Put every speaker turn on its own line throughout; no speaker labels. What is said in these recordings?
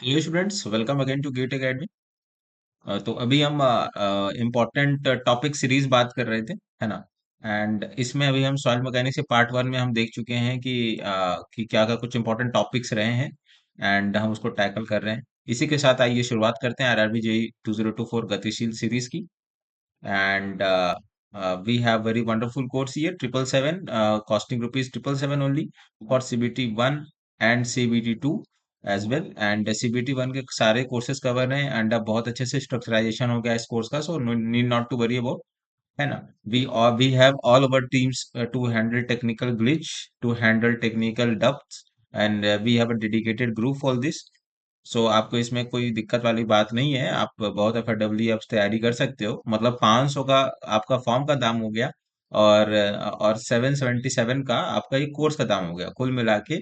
Hello students, welcome again to GATE academy. तो अभी हम इम्पोर्टेंट टॉपिक सीरीज बात कर रहे थे, है ना। एंड इसमें अभी हम सॉइल मैकेनिक्स के पार्ट वन में हम देख चुके हैं कि क्या क्या कुछ इम्पोर्टेंट टॉपिक्स रहे हैं। एंड हम उसको टैकल कर रहे हैं। इसी के साथ आइए शुरुआत करते हैं आरआरबी जेई 2024 गतिशील सीरीज की। And we have very wonderful course here, 777, costing rupees 777 only for CBT 1 and CBT 2 as well. And CBT 1 के सारे कोर्सेज कवर हैं एंड अब बहुत अच्छे से स्ट्रक्चराइजेशन हो गया इस कोर्स का, so need not to worry about, है ना। We have all our teams to handle technical glitch, to handle technical doubts, and we have a dedicated group for this. So आपको इसमें कोई दिक्कत वाली बात नहीं है, आप बहुत एफर्डेबली आप तैयारी कर सकते हो। मतलब 500 का आपका फॉर्म का दाम हो गया, और 777 का आपका ये कोर्स का दाम हो गया। कुल मिला के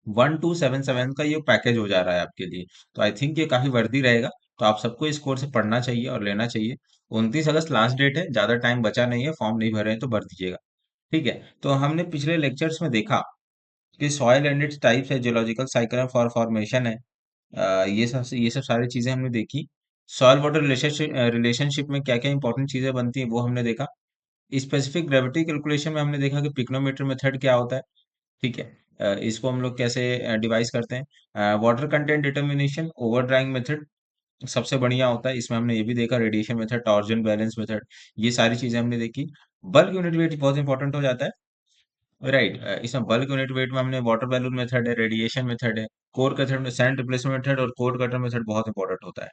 1277 का ये पैकेज हो जा रहा है आपके लिए। तो आई थिंक ये काफी वर्दी रहेगा। तो आप सबको इस कोर्स से पढ़ना चाहिए और लेना चाहिए। 29 अगस्त लास्ट डेट है, ज्यादा टाइम बचा नहीं है। फॉर्म नहीं भरे हैं तो भर दीजिएगा। ठीक है। तो हमने पिछले लेक्चर्स में देखा कि सॉइल एंड इट्स टाइप्स है, जियोलॉजिकल साइकिल फॉर फॉर्मेशन है। ये सब सारी चीजें हमने देखी। सॉइल वाटर रिलेशनशिप रिलेशनशिप में क्या क्या इंपॉर्टेंट चीजें बनती हैं वो हमने देखा। स्पेसिफिक ग्रेविटी कैलकुलेशन में हमने देखा कि पिक्नोमीटर मेथड क्या होता है। ठीक है। इसको हम लोग कैसे डिवाइस करते हैं। Water content determination, over drawing method सबसे बढ़िया होता है। इसमें हमने ये भी देखा, radiation method, torsion balance method, ये सारी चीजें हमने देखी। बल्क यूनिट वेट बहुत इंपॉर्टेंट हो जाता है। राइट। इसमें बल्क यूनिट वेट में हमने वाटर बैलून मेथड है, रेडिएशन मेथड है, कोर कटर में सैंड रिप्लेसमेंट मेथड और कोर कटर मेथड बहुत इंपॉर्टेंट होता है।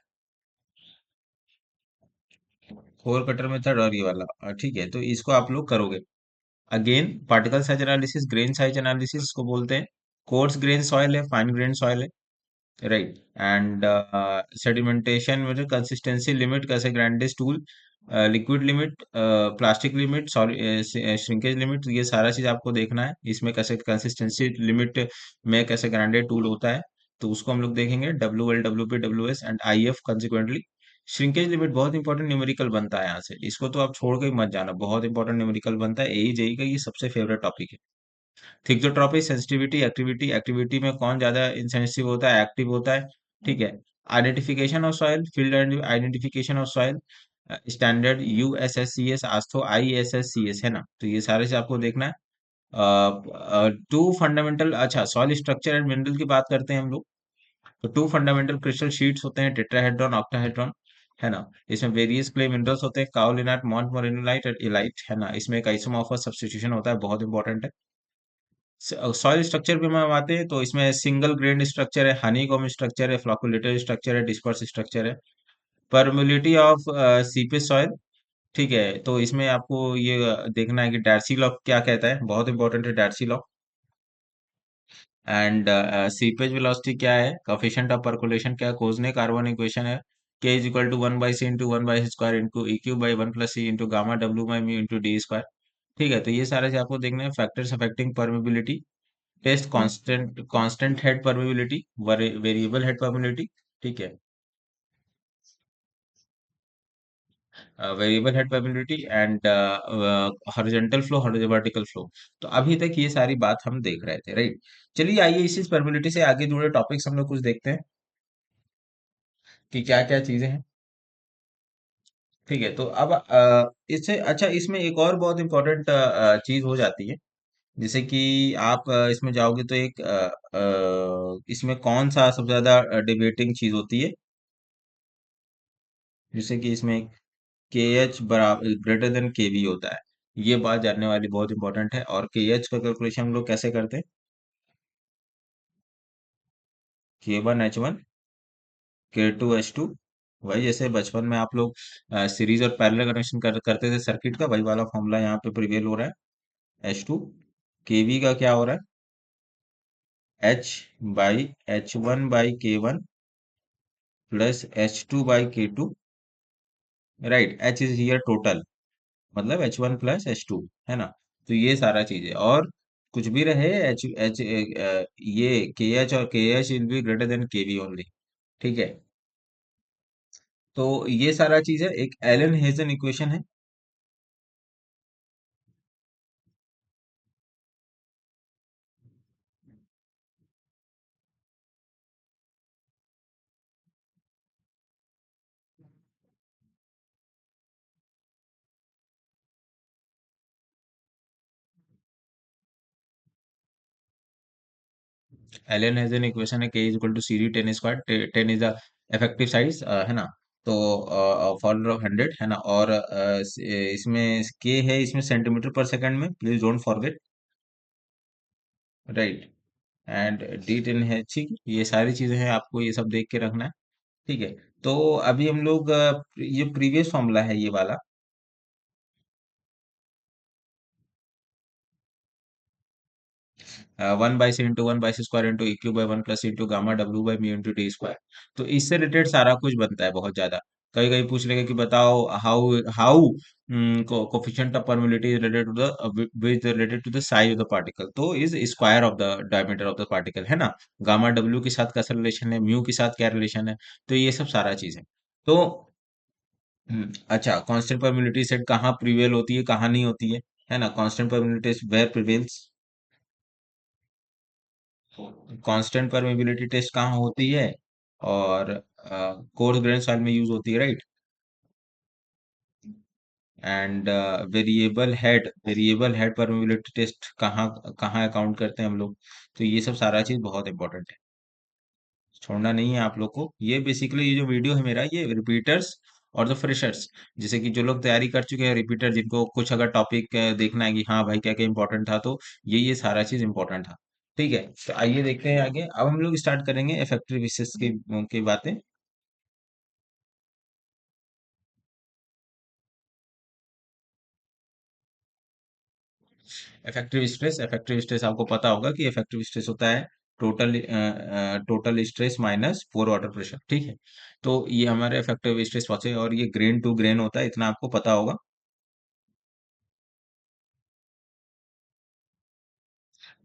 कोर कटर मेथड और ये वाला, ठीक है। तो इसको आप लोग करोगे। Again, particle size analysis, grain size analysis इसको बोलते हैं। कोर्स ग्रेन सॉइल है, फाइन ग्रेन सॉइल है। राइट। एंड सेडिमेंटेशन में कंसिस्टेंसी लिमिट कैसे, ग्राइंडेज tool, liquid limit, plastic limit, sorry shrinkage limit, ये सारा चीज आपको देखना है। इसमें कैसे कंसिस्टेंसी लिमिट में कैसे ग्राइंडेड टूल होता है, तो उसको हम लोग देखेंगे। WL, WP, WS and IF consequently. Shrinkage limit बहुत इंपॉर्टेंट न्यूमेरिकल बनता है यहाँ से, इसको तो आप छोड़ के ही मत जाना, बहुत इंपॉर्टेंट न्यूमेरिकल बनता है। ए जेई का ये सबसे फेवरेट टॉपिक है। थिक्सोट्रॉपी, सेंसिटिविटी, एक्टिविटी, एक्टिविटी में कौन ज्यादा इंसेंसिटिव होता है, एक्टिव होता है। ठीक है। Identification of soil, field identification of soil, standard USSCS, आस्थो ISSCS, है ना। तो ये सारे से आपको देखना है। टू फंडामेंटल, अच्छा, सॉइल स्ट्रक्चर एंड मिनरल की बात करते हैं हम लोग। तो टू फंडामेंटल क्रिस्टल शीट्स होते हैं, टेट्राहेड्रॉन, ऑक्टाहेड्रॉन, है ना। इसमें वेरियस क्ले मिनरल्स होते हैं, काओलिनाइट, मॉन्ट मोरेनोलाइट और इलाइट, है ना। इसमें एक आइसोमॉर्फस सब्स्टिट्यूशन होता है, बहुत इंपॉर्टेंट है। सॉइल स्ट्रक्चर पे हम आते हैं तो इसमें सिंगल ग्रेन स्ट्रक्चर है, हनीकॉम्ब स्ट्रक्चर है, फ्लोकुलेटर स्ट्रक्चर है, डिस्पर्स स्ट्रक्चर है। Permeability of seepage soil. ठीक है। तो इसमें आपको ये देखना है कि डार्सी लॉ क्या कहता है, बहुत इंपॉर्टेंट है Darcy law. And seepage velocity क्या है, कोफिशिएंट ऑफ परकोलेशन क्या है, कोजने कार्बन इक्वेशन है। K is equal to 1/c into 1/c² into EQ by 1 + c into gamma W by mu into D²। ठीक है। तो ये सारे से आपको देखना है। Factors affecting permeability, test constant constant head permeability, variable head permeability. ठीक है। Variable head permeability and horizontal flow, vertical flow. तो अभी तक ये सारी बात हम देख रहे थे, राइट। चलिए आइए इसी परमेबिलिटी से आगे जुड़े टॉपिक्स हम लोग कुछ देखते हैं कि क्या क्या चीजें हैं। ठीक है। तो अब इससे अच्छा, इसमें एक और बहुत इंपॉर्टेंट चीज हो जाती है। जैसे कि आप इसमें जाओगे तो एक इसमें कौन सा सबसे ज्यादा डिबेटिंग चीज होती है। जैसे कि इसमें KH बराबर ग्रेटर देन KB होता है। ये बात जानने वाली बहुत इंपॉर्टेंट है। और KH का कैलकुलेशन हम लोग कैसे करते हैं, K1 H1, K2 H2। वही जैसे बचपन में आप लोग सीरीज और पैरेलल कनेक्शन करते थे सर्किट का, वही वाला फॉर्मूला यहाँ पे प्रिवेल हो रहा है। H2, KB का क्या हो रहा है, H/H1/K1 plus H2/K2। Right. H is here total, मतलब H1 प्लस H2, है ना। तो ये सारा चीज है। और कुछ भी रहे, एच ये KH और KH will be greater than KB only. ठीक है। तो ये सारा चीज है, एक एलन हेजन इक्वेशन है। Allen Hazen equation है K is equal to C D ten square, ten is the effective size, है ना। तो फॉर 100 है ना, और इसमें के है इसमें सेंटीमीटर पर सेकंड में, please don't forget, right. And D ten है, ठीक है, ये सारी चीजें हैं, आपको ये सब देख के रखना है। ठीक है। तो अभी हम लोग ये प्रीवियस फॉर्मूला है ये वाला, 1/c × 1/c² into EQ/1 into gamma W/μ into T square. तो इससे रिलेटेड सारा कुछ बनता है बहुत ज्यादा। कहीं कहीं पूछ लेगा कि बताओ how how coefficient of permeability is related to the with related to the size of the particle, तो is square of the diameter of the particle, है ना। गामा W के साथ कैसा रिलेशन है, म्यू के साथ क्या रिलेशन है, तो ये सब सारा चीज है। तो अच्छा, कांस्टेंट परमिलिटी सेट कहाँ प्रिवेल होती है, कहाँ नहीं होती है ना। Constant permeability where prevails, constant permeability test कहाँ होती है, और कोर्स ग्रेन सॉइल में यूज होती है, right. And variable head permeability test कहाँ कहाँ अकाउंट करते हैं हम लोग। तो ये सब सारा चीज बहुत इंपॉर्टेंट है, छोड़ना नहीं है आप लोग को। ये बेसिकली ये जो वीडियो है मेरा, ये रिपीटर्स और द फ्रेशर्स, जैसे कि जो लोग तैयारी कर चुके हैं रिपीटर, जिनको कुछ अगर टॉपिक देखना है कि हाँ भाई क्या क्या इंपॉर्टेंट था, तो ये सारा चीज इंपॉर्टेंट था। ठीक है, तो आइए देखते हैं आगे। अब हम लोग स्टार्ट करेंगे इफेक्टिव विशेष की बातें। इफेक्टिव स्ट्रेस आपको पता होगा कि इफेक्टिव स्ट्रेस होता है टोटल स्ट्रेस माइनस पोर वाटर प्रेशर, ठीक है। तो ये हमारे इफेक्टिव स्ट्रेस पहुंचे, और ये ग्रेन टू ग्रेन होता है, इतना आपको पता होगा।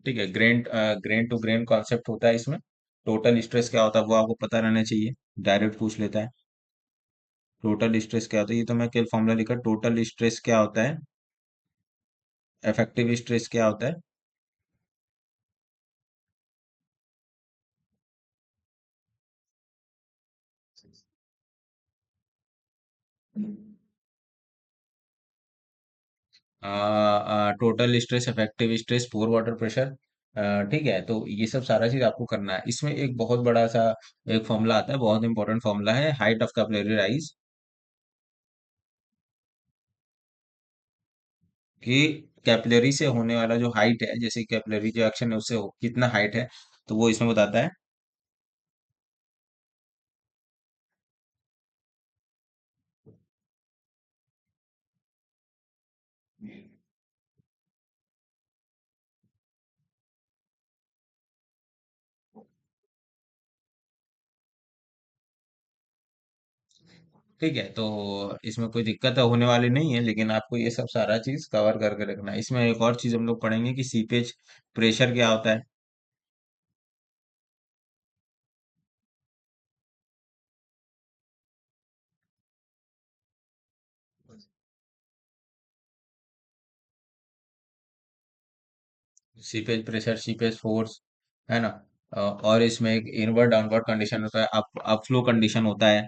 ठीक है, ग्रेन टू ग्रेन कॉन्सेप्ट होता है इसमें। टोटल स्ट्रेस क्या होता है वो आपको पता रहना चाहिए, डायरेक्ट पूछ लेता है। टोटल स्ट्रेस क्या होता है, ये तो मैं केवल फॉर्मूला लिखा, टोटल स्ट्रेस क्या होता है, इफेक्टिव स्ट्रेस क्या होता है। टोटल स्ट्रेस, इफेक्टिव स्ट्रेस, पोर वाटर प्रेशर, ठीक है। तो ये सब सारा चीज आपको करना है। इसमें एक बहुत बड़ा सा एक फॉर्मूला आता है, बहुत इंपॉर्टेंट फॉर्मूला है, हाइट ऑफ कैपिलरी राइज, कि कैपिलरी से होने वाला जो हाइट है, जैसे कैपिलरी जो एक्शन है उससे कितना हाइट है, तो वो इसमें बताता है। ठीक है, तो इसमें कोई दिक्कत तो होने वाली नहीं है, लेकिन आपको ये सब सारा चीज कवर करके रखना है। इसमें एक और चीज हम लोग पढ़ेंगे कि सीपेज प्रेशर क्या होता है। सीपेज प्रेशर, सीपेज फोर्स, है ना। और इसमें एक इनवर्ड डाउनवर्ड कंडीशन होता है, अप फ्लो कंडीशन होता है।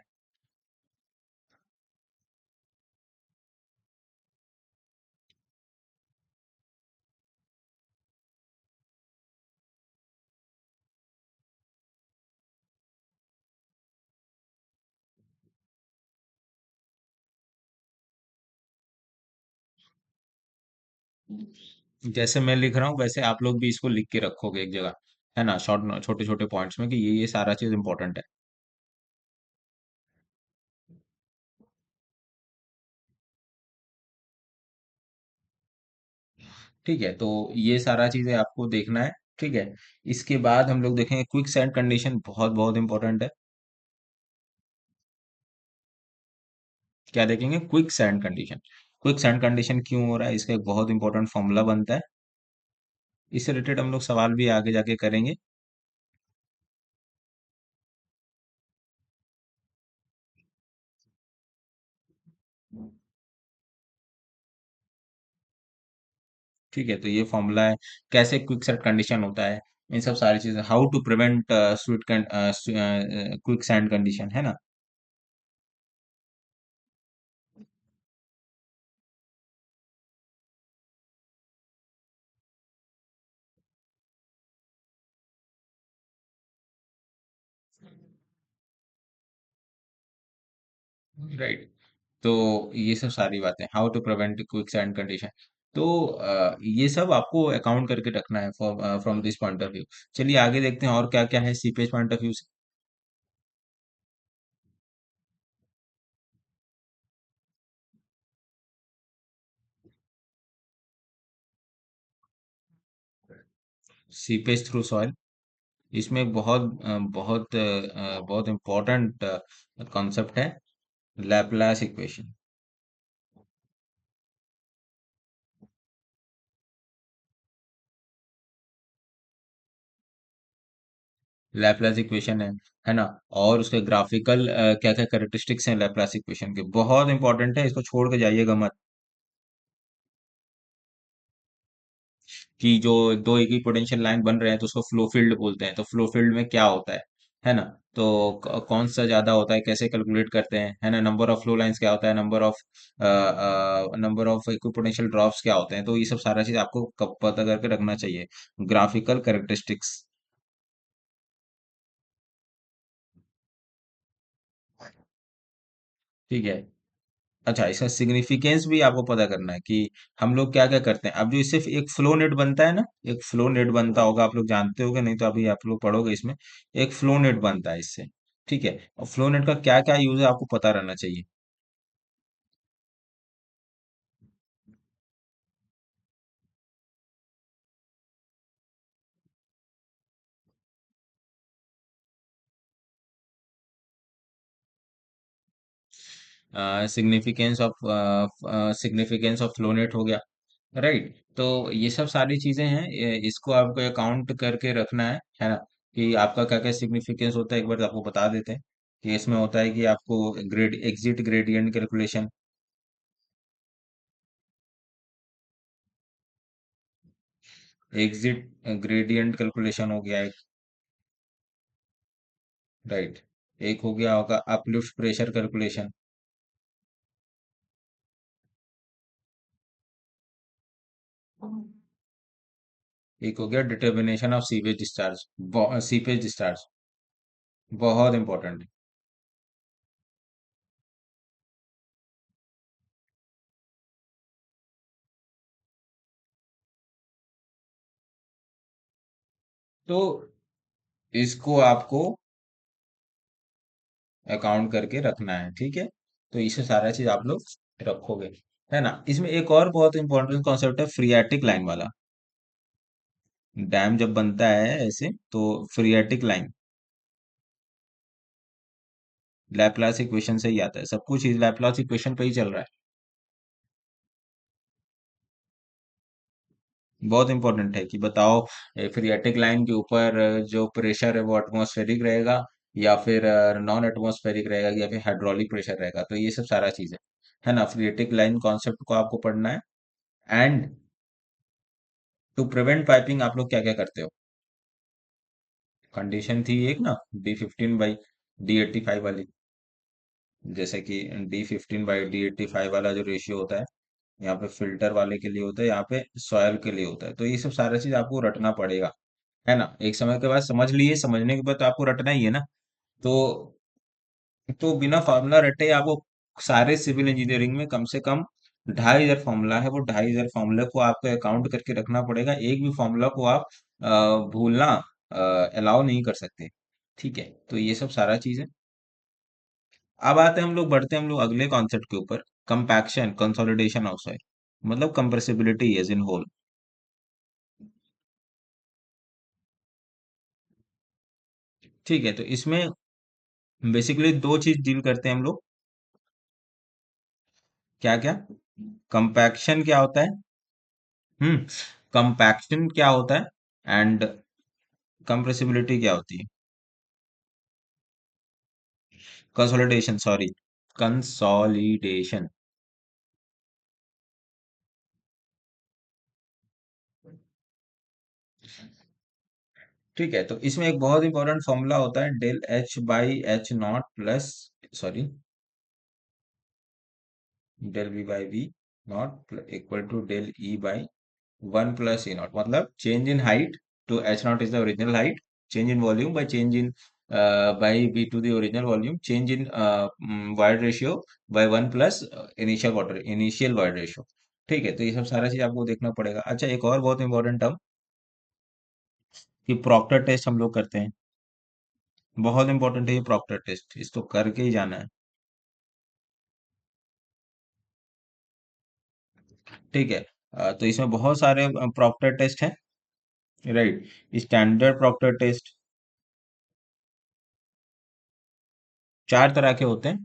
जैसे मैं लिख रहा हूँ वैसे आप लोग भी इसको लिख के रखोगे एक जगह, है ना, शॉर्ट छोटे छोटे पॉइंट्स में, कि ये सारा चीज इंपॉर्टेंट है। ठीक है, तो ये सारा चीजें आपको देखना है। ठीक है, इसके बाद हम लोग देखेंगे क्विक सैंड कंडीशन, बहुत बहुत इंपॉर्टेंट है। क्या देखेंगे, quick sand condition. Quick sand condition क्यों हो रहा है, इसका एक बहुत इंपॉर्टेंट फॉर्मूला बनता है। इससे रिलेटेड हम लोग सवाल भी आगे जाके करेंगे। ठीक है, तो ये फॉर्मूला है, कैसे क्विक सेट कंडीशन होता है, इन सब सारी चीजें, how to prevent sweet quick sand condition, है ना। राइट। तो ये सब सारी बातें, how to prevent quick sand condition, तो ये सब आपको अकाउंट करके रखना है from this point of view. चलिए आगे देखते हैं और क्या क्या है सीपेज पॉइंट ऑफ व्यू से। सीपेज थ्रू सॉइल, इसमें एक बहुत इंपॉर्टेंट कॉन्सेप्ट है, लैपलास इक्वेशन। लैपलास इक्वेशन है ना। और उसके ग्राफिकल क्या क्या कैरेक्टरिस्टिक्स हैं लैपलास इक्वेशन के, बहुत इंपॉर्टेंट है, इसको छोड़ के जाइएगा मत। कि जो दो एक ही पोटेंशियल लाइन बन रहे हैं तो उसको फ्लो फील्ड बोलते हैं, तो फ्लो फील्ड में क्या होता है ना। तो कौन सा ज्यादा होता है, कैसे कैलकुलेट करते हैं, है ना। नंबर ऑफ फ्लो लाइंस क्या होता है, नंबर ऑफ इक्विपोटेंशियल ड्रॉप्स क्या होते हैं, तो ये सब सारा चीज आपको कब पता करके रखना चाहिए। ग्राफिकल कैरेक्टरिस्टिक्स, ठीक है। अच्छा, इसका सिग्निफिकेंस भी आपको पता करना है कि हम लोग क्या क्या करते हैं। अब जो सिर्फ एक फ्लो नेट बनता है ना, एक फ्लो नेट बनता होगा, आप लोग जानते होगे, नहीं तो अभी आप लोग पढ़ोगे इसमें। एक फ्लो नेट बनता है इससे, ठीक है। और फ्लो नेट का क्या क्या यूज है आपको पता रहना चाहिए। सिग्निफिकेंस ऑफ फ्लो नेट हो गया, राइट। तो ये सब सारी चीजें हैं, इसको आपको अकाउंट करके रखना है ना। कि आपका क्या क्या सिग्निफिकेंस होता है, एक बार आपको बता देते हैं। कि इसमें होता है कि आपको exit gradient calculation, exit gradient calculation हो गया एक, राइट। एक हो गया होगा अपलिफ्ट प्रेशर कैलकुलेशन। एक हो गया determination of sewage discharge, seepage discharge, बहुत इंपॉर्टेंट है। तो इसको आपको अकाउंट करके रखना है, ठीक है। तो इसे सारा चीज आप लोग रखोगे, है ना। इसमें एक और बहुत इंपॉर्टेंट कॉन्सेप्ट है, फ्रीएटिक लाइन वाला। डैम जब बनता है ऐसे तो फ्रीएटिक लाइन लैपलास इक्वेशन से ही आता है, सब कुछ लैपलास इक्वेशन पे ही चल रहा है। बहुत इंपॉर्टेंट है कि बताओ फ्रीएटिक लाइन के ऊपर जो प्रेशर है वो एटमॉस्फेरिक रहेगा, या फिर नॉन एटमॉस्फेरिक रहेगा, या फिर हाइड्रोलिक प्रेशर रहेगा, तो ये सब सारा चीज है ना। फ्रीएटिक लाइन कॉन्सेप्ट को आपको पढ़ना है। एंड टू प्रिवेंट पाइपिंग आप लोग क्या क्या करते हो। कंडीशन थी एक ना, D15/D85 वाली, जैसे कि D15/D85 वाला जो रेशियो होता है, यहाँ पे फिल्टर वाले के लिए होता है, यहाँ पे सॉयल के लिए होता है, तो ये सब सारा चीज आपको रटना पड़ेगा, है ना। एक समय के बाद समझ लिए, समझने के बाद तो आपको रटना ही है ना। तो बिना फार्मूला रटे आपको सारे सिविल इंजीनियरिंग में कम से कम 2,500 फार्मूला है, वो 2,500 फार्मूला को आपको अकाउंट करके रखना पड़ेगा। एक भी फार्मूला को आप भूलना अलाउ नहीं कर सकते, ठीक है। तो ये सब सारा चीज है। अब आते हैं हम लोग, बढ़ते हैं हम लोग अगले कॉन्सेप्ट के ऊपर, कंपैक्शन कंसोलिडेशन ऑफ सॉइल, मतलब कंप्रेसिबिलिटी एज इन होल। ठीक है, तो इसमें बेसिकली दो चीज डील करते हैं हम लोग। क्या क्या, कंपैक्शन क्या होता है, हम्म, कंपैक्शन क्या होता है, एंड कंप्रेसिबिलिटी क्या होती है, कंसोलिडेशन, सॉरी, कंसोलिडेशन। ठीक है, तो इसमें एक बहुत इंपॉर्टेंट फॉर्मूला होता है, del H/H0 plus, sorry, del V/V0 equal to del E/1 plus E0, मतलब चेंज इन हाइट, तो H0 is the original height, change in volume by change in by B to the original volume change in void ratio by one plus initial void ratio. ठीक है, तो ये सब सारा चीज आपको देखना पड़ेगा। अच्छा, एक और बहुत इंपॉर्टेंट टर्म कि प्रॉक्टर टेस्ट हम लोग करते हैं। बहुत इंपॉर्टेंट है ये प्रॉक्टर टेस्ट, इसको करके ही जाना है। ठीक है। तो इसमें बहुत सारे प्रॉक्टर टेस्ट हैं। राइट। स्टैंडर्ड प्रॉक्टर टेस्ट 4 तरह के होते हैं।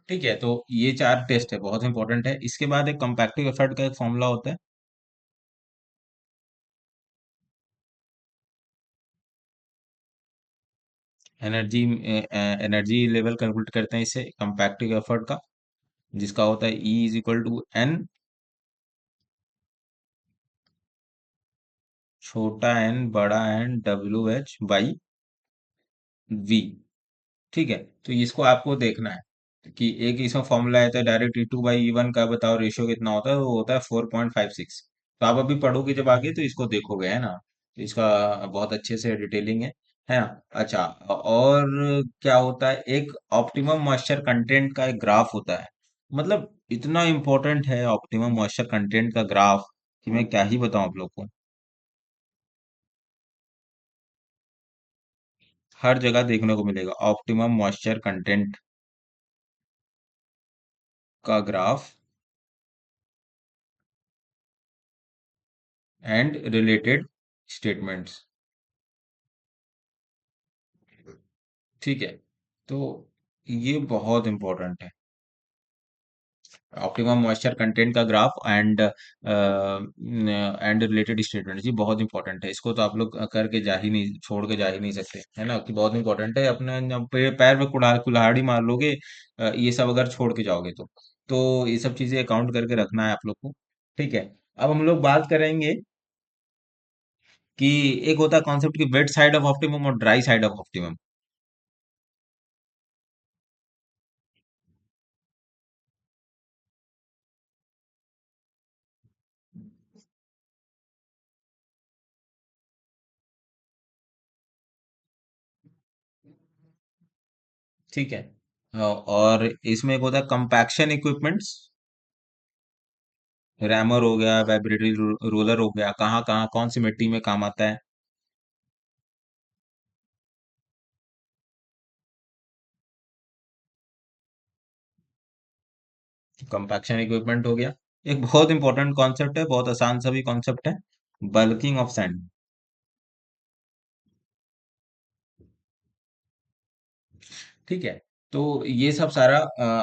ठीक है, तो ये 4 टेस्ट है, बहुत इंपॉर्टेंट है। इसके बाद एक कंपैक्टिव एफर्ट का एक फॉर्मूला होता है। एनर्जी एनर्जी लेवल कैलकुलेट करते हैं इससे, कंपैक्टिव एफर्ट का, जिसका होता है E is equal to N, छोटा एन बड़ा N W H by V. ठीक है, तो इसको आपको देखना है कि एक इसमें फॉर्मूला है, तो डायरेक्ट E2/E1 का बताओ रेशियो कितना होता है, वो होता है 4.56। तो आप अभी पढ़ोगे जब आगे तो इसको देखोगे, है ना, तो इसका बहुत अच्छे से डिटेलिंग है ना। अच्छा, और क्या होता है, एक ऑप्टिमम मॉइस्चर कंटेंट का एक ग्राफ होता है। मतलब इतना इंपॉर्टेंट है ऑप्टिमम मॉइस्चर कंटेंट का ग्राफ कि मैं क्या ही बताऊं आप लोग को। हर जगह देखने को मिलेगा ऑप्टिमम मॉइस्चर कंटेंट का ग्राफ एंड रिलेटेड स्टेटमेंट्स। ठीक है, तो ये बहुत इंपॉर्टेंट है, ऑप्टिमम मॉइस्चर कंटेंट का ग्राफ एंड रिलेटेड स्टेटमेंट जी बहुत इंपॉर्टेंट है। इसको तो आप लोग करके जा ही नहीं, छोड़ के जा ही नहीं सकते, है ना, कि बहुत इंपॉर्टेंट है। अपने जब पैर में कुल्हाड़ी मार लोगे, ये सब अगर छोड़ के जाओगे तो ये सब चीजें अकाउंट करके रखना है आप लोग को। ठीक है, अब हम लोग बात करेंगे कि एक होता है कॉन्सेप्ट की वेट साइड ऑफ ऑप्टिमम और ड्राई साइड ऑफ ऑप्टिमम। ठीक है, और इसमें एक होता है कंपैक्शन इक्विपमेंट्स, रैमर हो गया, वाइब्रेटरी रोलर हो गया, कहाँ कहाँ कौन सी मिट्टी में काम आता है। कंपैक्शन इक्विपमेंट हो गया। एक बहुत इंपॉर्टेंट कॉन्सेप्ट है, बहुत आसान सा भी कॉन्सेप्ट है, बल्किंग ऑफ सैंड। ठीक है, तो ये सब सारा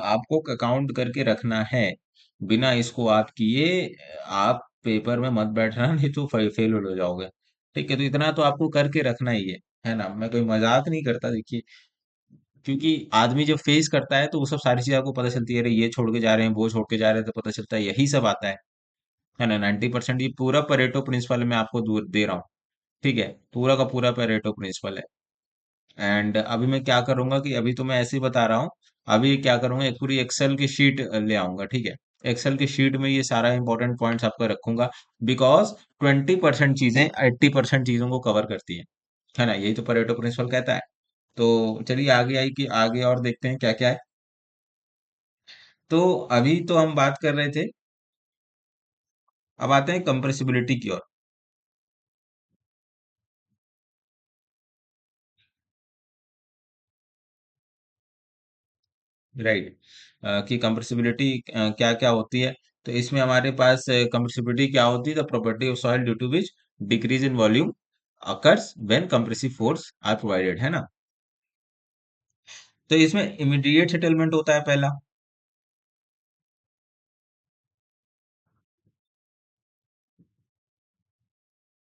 आपको अकाउंट करके रखना है। बिना इसको आप किए आप पेपर में मत बैठना, नहीं तो फेल हो जाओगे। ठीक है, तो इतना तो आपको करके रखना ही है ना, मैं कोई मजाक नहीं करता, देखिए। क्योंकि आदमी जब फेस करता है तो वो सब सारी चीजें आपको पता चलती है, अरे ये छोड़ के जा रहे हैं, वो छोड़ के जा रहे हैं, तो पता चलता है यही सब आता है ना। 90% ये पूरा परेटो प्रिंसिपल मैं आपको दे रहा हूँ। ठीक है, पूरा का पूरा परेटो प्रिंसिपल है। एंड अभी मैं क्या करूंगा कि अभी तो मैं ऐसे ही बता रहा हूँ, अभी क्या करूंगा, एक पूरी एक्सेल की शीट ले आऊंगा। ठीक है, एक्सेल की शीट में ये सारा इंपॉर्टेंट पॉइंट्स आपका रखूंगा, बिकॉज 20% चीजें 80% चीजों को कवर करती है ना, यही तो परेटो प्रिंसिपल कहता है। तो चलिए आगे आई कि आगे और देखते हैं क्या क्या है। तो अभी तो हम बात कर रहे थे अब आते हैं कंप्रेसिबिलिटी की ओर। राइट। कि कंप्रेसिबिलिटी क्या क्या होती है। तो इसमें हमारे पास कंप्रेसिबिलिटी क्या होती है, the property of soil due to which decrease in volume occurs when compressive force are provided, है ना। तो इसमें इमीडिएट सेटलमेंट होता है पहला।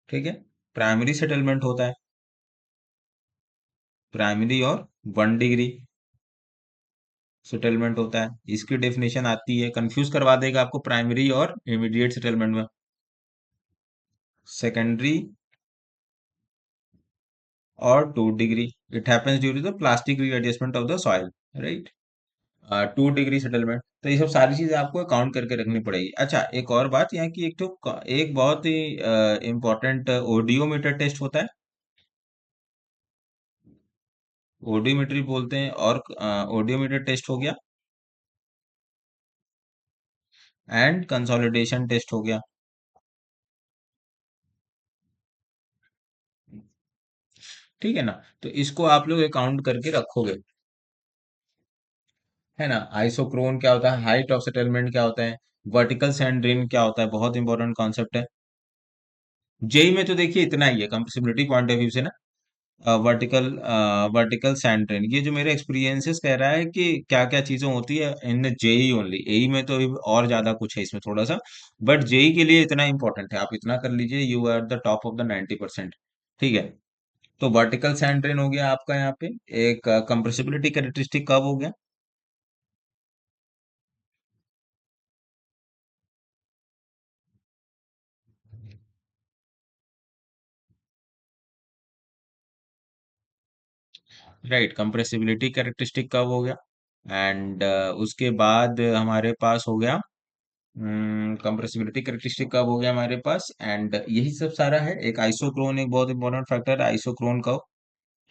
ठीक है। प्राइमरी सेटलमेंट होता है, प्राइमरी और 1 डिग्री सेटलमेंट होता है। इसकी डेफिनेशन आती है, कंफ्यूज करवा देगा आपको प्राइमरी और इमीडिएट सेटलमेंट में। सेकेंडरी और 2 degree, it happens due to the plastic readjustment of the soil, right. 2 degree settlement. तो ये सब सारी चीजें आपको काउंट करके रखनी पड़ेगी। अच्छा, एक और बात यहाँ की, एक तो एक बहुत ही इम्पोर्टेंट ओडियोमीटर टेस्ट होता है। ओडियोमीटर बोलते हैं, और ओडियोमीटर टेस्ट हो गया, एंड कंसोलिडेशन टेस्ट हो गया। ठीक है ना। तो इसको आप लोग अकाउंट करके रखोगे, है ना। आइसोक्रोन क्या होता है, हाइट ऑफ सेटलमेंट क्या होता है, वर्टिकल सैंड ड्रेन क्या होता है, बहुत इंपॉर्टेंट कॉन्सेप्ट है। जेई में तो देखिए इतना ही है कंप्रेसिबिलिटी पॉइंट ऑफ व्यू से ना। वर्टिकल वर्टिकल सैंड ड्रेन, ये जो मेरे एक्सपीरियंसेस कह रहा है कि क्या क्या चीजें होती है इन जेई ओनली। एई में तो और ज्यादा कुछ है इसमें थोड़ा सा, बट जेई के लिए इतना इंपॉर्टेंट है, आप इतना कर लीजिए, you are the top of the 90%। ठीक है। तो वर्टिकल सैंड ड्रेन हो गया आपका यहाँ पे। एक कंप्रेसिबिलिटी कैरेक्टरिस्टिक कब हो गया। राइट, कंप्रेसिबिलिटी कैरेक्टरिस्टिक कब हो गया। एंड उसके बाद हमारे पास हो गया कंप्रेसिबिलिटी कैरेक्टरिस्टिक कब हो गया हमारे पास, एंड यही सब सारा है। एक आइसोक्रोन एक बहुत इंपॉर्टेंट फैक्टर है, आइसोक्रोन का,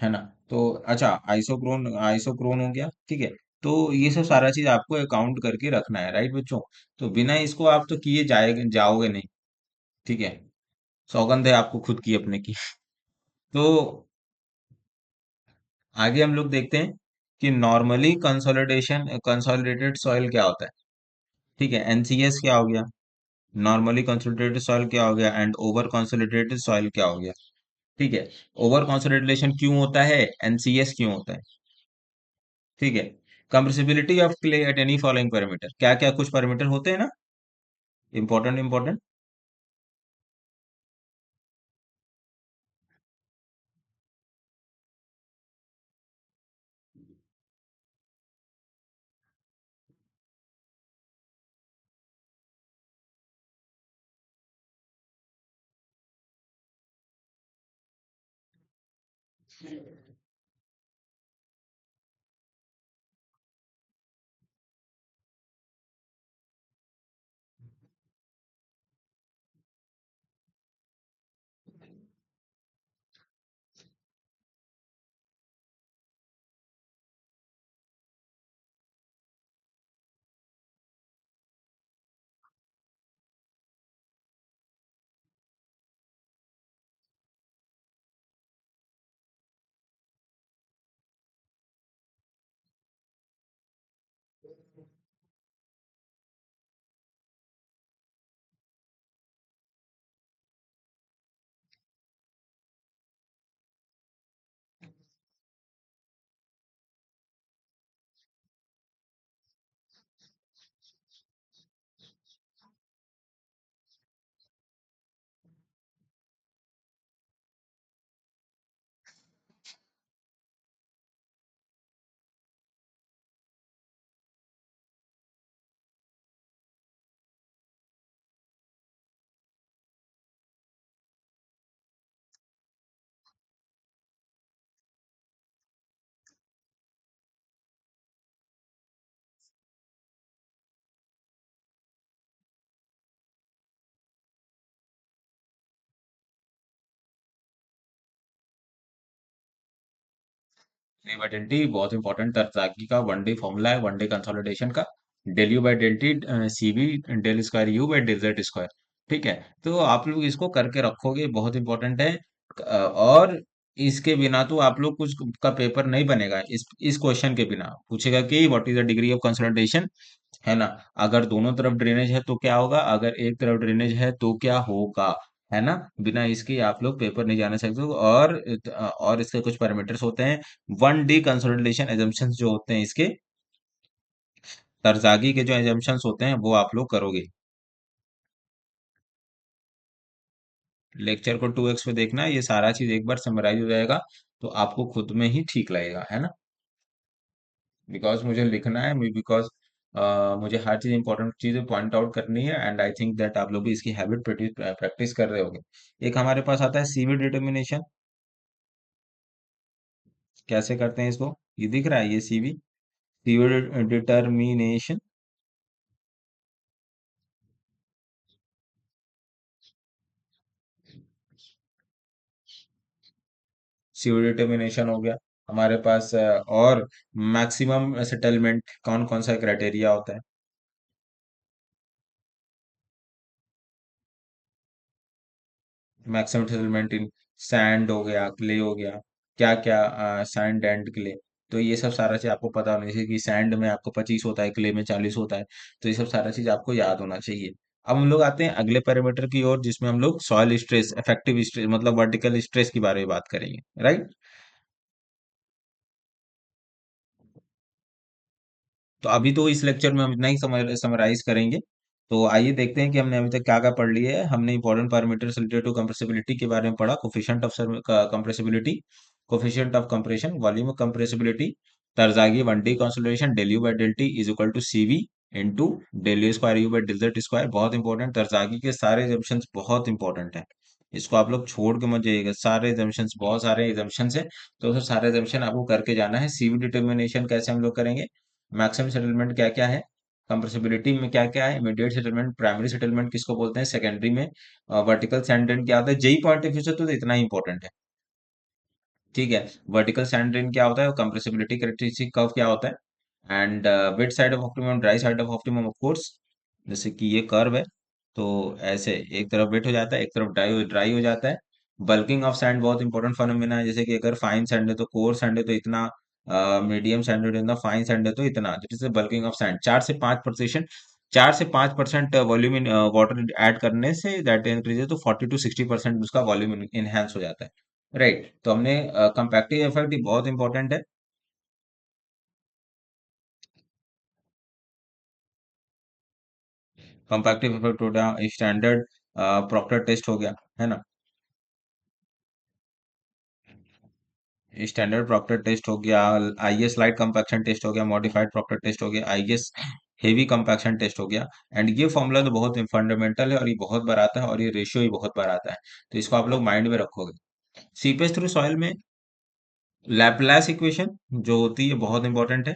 है ना। तो अच्छा, आइसोक्रोन आइसोक्रोन हो गया, ठीक है। तो ये सब सारा चीज आपको अकाउंट करके रखना है, राइट बच्चों। तो बिना इसको आप तो किए जाओगे नहीं। ठीक है। सौगंध है आपको खुद की अपने की। तो आगे हम लोग देखते हैं कि नॉर्मली कंसोलिडेटेड सॉइल क्या होता है। ठीक है, एनसीएस क्या हो गया, नॉर्मली कंसोलिडेटेड सॉइल क्या हो गया, एंड ओवर कंसोलिडेटेड सॉइल क्या हो गया। ठीक है। ओवर कंसोलिडेशन क्यों होता है, एनसीएस क्यों होता है। ठीक है। Compressibility of clay at any following parameter, क्या क्या कुछ पैरामीटर होते हैं ना, इंपॉर्टेंट इंपॉर्टेंट। डेल्टी बहुत इंपॉर्टेंट तरक्की का वनडे फॉर्मूला है, वनडे कंसोलिडेशन का। Del you by del T, C B del square you by del Z square. ठीक है। तो आप लोग इसको करके रखोगे, बहुत इंपॉर्टेंट है। और इसके बिना तो आप लोग कुछ का पेपर नहीं बनेगा। इस क्वेश्चन के बिना पूछेगा कि what is the degree of consolidation, है ना। अगर दोनों तरफ ड्रेनेज है तो क्या होगा, अगर एक तरफ ड्रेनेज है तो क्या होगा, है ना। बिना इसके आप लोग पेपर नहीं जाने सकते हो। और इसके कुछ पैरामीटर्स होते हैं। 1D कंसोलिडेशन एजम्पशंस जो होते हैं इसके, तरजागी के जो एजम्पशंस होते हैं वो आप लोग करोगे। लेक्चर को 2x पे देखना है, ये सारा चीज एक बार समराइज हो जाएगा तो आपको खुद में ही ठीक लगेगा, है ना। बिकॉज मुझे लिखना है, बिकॉज मुझे हर चीज इंपॉर्टेंट चीजें पॉइंट आउट करनी है, एंड आई थिंक दैट आप लोग भी इसकी हैबिट प्रैक्टिस कर रहे होगे। एक हमारे पास आता है सीवी डिटर्मिनेशन। कैसे करते हैं इसको, ये दिख रहा है, ये CV, CV determination. CV determination हो गया हमारे पास। और मैक्सिमम सेटलमेंट कौन कौन सा क्राइटेरिया होता है। मैक्सिमम सेटलमेंट इन सैंड हो गया, क्ले हो गया, क्या क्या, सैंड एंड क्ले। तो ये सब सारा चीज आपको पता होना चाहिए कि सैंड में आपको 25 होता है, क्ले में 40 होता है। तो ये सब सारा चीज आपको याद होना चाहिए। अब हम लोग आते हैं अगले पैरामीटर की ओर, जिसमें हम लोग सॉइल स्ट्रेस, इफेक्टिव स्ट्रेस मतलब वर्टिकल स्ट्रेस के बारे में बात करेंगे, राइट। तो अभी तो इस लेक्चर में हम इतना ही समराइज करेंगे। तो आइए देखते हैं कि हमने अभी तक क्या क्या पढ़ लिया है। हमने important parameters related to compressibility के बारे में पढ़ा, coefficient of compressibility, coefficient of compression, volume of compressibility, Terzaghi 1D consolidation, del you by del t is equal to CV into del u square you by del Z square. बहुत important, Terzaghi के सारे assumptions बहुत important है। इसको आप लोग छोड़ के मत जाइएगा, सारे एजम्पशंस, बहुत सारे एजम्पशंस है। तो वो सारे एजम्पशन आपको करके जाना है। सीवी डिटर्मिनेशन कैसे हम लोग करेंगे, मैक्सिमम सेटलमेंट क्या क्या है, कंप्रेसिबिलिटी में क्या क्या है, इमीडिएट सेटलमेंट, प्राइमरी सेटलमेंट किसको बोलते हैं, सेकेंडरी में वर्टिकल सैंड क्या होता है, जेई पॉइंट ऑफ व्यू से तो इतना ही इंपॉर्टेंट है। ठीक है। वर्टिकल सैंड क्या होता है, कंप्रेसिबिलिटी कैरेक्टरिस्टिक कर्व क्या होता है, and wet side of optimum, dry side of optimum of course. जैसे कि ये कर्व है, तो ऐसे एक तरफ वेट हो जाता है, एक तरफ ड्राई हो जाता है। बल्किंग ऑफ सैंड बहुत इंपॉर्टेंट फिनोमेना है। जैसे कि अगर फाइन सैंड है तो, कोर सैंड है तो इतना, मीडियम सैंड है तो इतना, फाइन सैंड है तो इतना। जैसे बल्किंग ऑफ सैंड 4 से 5%, 4 से 5% वॉल्यूम इन वाटर ऐड करने से दैट इंक्रीजेस तो 40 to 60% उसका वॉल्यूम इनहेंस हो जाता है, राइट। तो हमने कंपैक्टिव इफेक्ट बहुत इंपॉर्टेंट है। कंपैक्टिव इफेक्ट हो गया, स्टैंडर्ड प्रॉक्टर टेस्ट हो गया, है ना। स्टैंडर्ड प्रॉक्टर टेस्ट हो गया, आईएस लाइट कंपैक्शन टेस्ट हो गया, मॉडिफाइड प्रॉक्टर टेस्ट हो गया, आईएस हेवी कंपैक्शन टेस्ट हो गया। एंड ये फॉर्मूला तो बहुत फंडामेंटल है, और ये बहुत बार आता है, और ये रेशियो ही बहुत बार आता है। तो इसको आप लोग माइंड में रखोगे। सीपेज थ्रू सॉइल में लैपलास इक्वेशन जो होती है बहुत इंपॉर्टेंट है।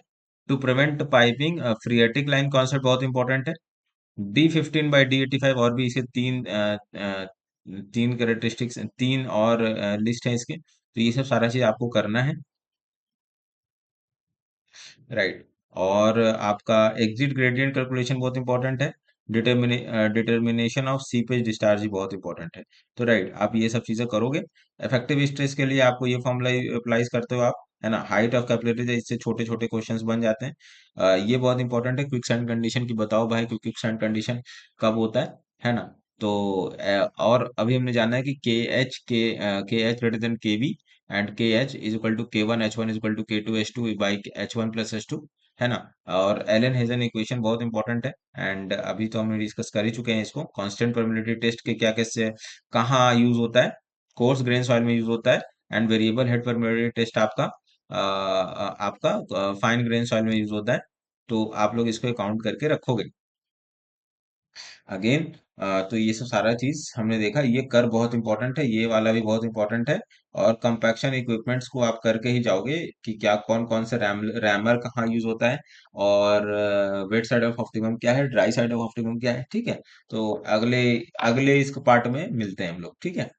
To prevent piping, phreatic line concept बहुत इंपॉर्टेंट है। D15/D85, और भी इसके तीन कैरेक्टरिस्टिक्स, तीन और लिस्ट है इसके। तो ये सब सारा चीज आपको करना है, राइट। और आपका एग्जिट ग्रेडियंट कैलकुलेशन बहुत इंपॉर्टेंट है। डिटर्मिनेशन ऑफ सीपेज डिस्चार्ज भी बहुत इंपॉर्टेंट है। तो राइट, आप ये सब चीजें करोगे। इफेक्टिव स्ट्रेस के लिए आपको ये फॉर्मूला अप्लाई करते हो आप, है ना। हाइट ऑफ कैपिलरी, इससे छोटे छोटे क्वेश्चंस बन जाते हैं। ये बहुत इंपॉर्टेंट है। क्विक सैंड कंडीशन की बताओ भाई, क्विक सैंड कंडीशन कब होता है ना। तो और अभी हमने जाना है कि K H greater than K B, and K H is equal to K1 H1 is equal to K2 H2 by H1 plus H2, है ना। और एलन हेजन इक्वेशन बहुत इंपॉर्टेंट है। एंड अभी तो हमने डिस्कस कर ही चुके हैं इसको। कांस्टेंट परमिटिविटी टेस्ट के क्या कैसे, कहाँ यूज होता है, कोर्स ग्रेन सॉइल में यूज होता है। And variable head permittivity test आपका फाइन ग्रेन सॉइल में यूज होता है। तो आप लोग इसको काउंट करके रखोगे। अगेन, तो ये सब सारा चीज हमने देखा। ये कर बहुत इंपॉर्टेंट है, ये वाला भी बहुत इंपॉर्टेंट है। और कंपैक्शन इक्विपमेंट्स को आप करके ही जाओगे कि क्या कौन कौन से रैमर कहाँ यूज होता है, और वेट साइड ऑफ ऑप्टिमम क्या है, ड्राई साइड ऑफ ऑप्टिमम क्या है, ठीक है। तो अगले अगले इस पार्ट में मिलते हैं हम लोग, ठीक है।